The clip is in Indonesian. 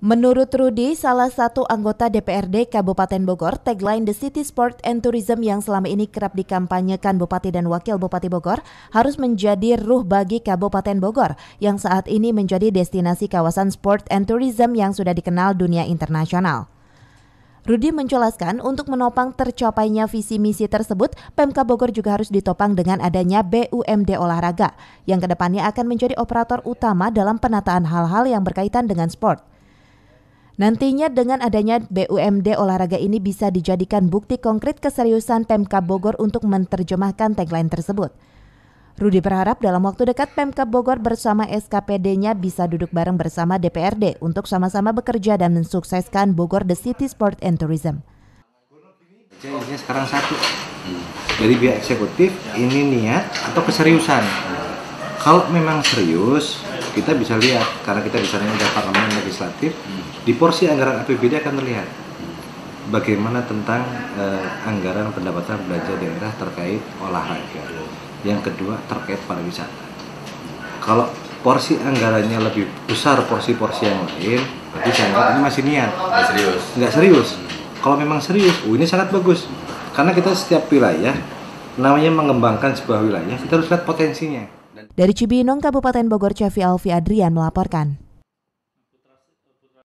Menurut Rudi, salah satu anggota DPRD Kabupaten Bogor, tagline The City Sport and Tourism yang selama ini kerap dikampanyekan Bupati dan Wakil Bupati Bogor harus menjadi ruh bagi Kabupaten Bogor yang saat ini menjadi destinasi kawasan sport and tourism yang sudah dikenal dunia internasional. Rudi menjelaskan untuk menopang tercapainya visi misi tersebut, Pemkab Bogor juga harus ditopang dengan adanya BUMD Olahraga yang kedepannya akan menjadi operator utama dalam penataan hal-hal yang berkaitan dengan sport. Nantinya dengan adanya BUMD Olahraga ini bisa dijadikan bukti konkret keseriusan Pemkab Bogor untuk menerjemahkan tagline tersebut. Rudi berharap dalam waktu dekat Pemkab Bogor bersama SKPD-nya bisa duduk bareng bersama DPRD untuk sama-sama bekerja dan mensukseskan Bogor The City Sport and Tourism. Ini sekarang satu, dari pihak eksekutif ini niat atau keseriusan. Kalau memang serius, kita bisa lihat karena kita di sana ada parlemen legislatif, di porsi anggaran APBD akan terlihat bagaimana tentang anggaran pendapatan belanja daerah terkait olahraga. Yang kedua terkait pariwisata. Kalau porsi anggarannya lebih besar porsi-porsi yang lain, berarti saya anggap ini masih niat. Nggak serius. Kalau memang serius, ini sangat bagus. Karena kita setiap wilayah, namanya mengembangkan sebuah wilayah, kita harus lihat potensinya. Dari Cibinong, Kabupaten Bogor, Cevi Alfi Adrian melaporkan.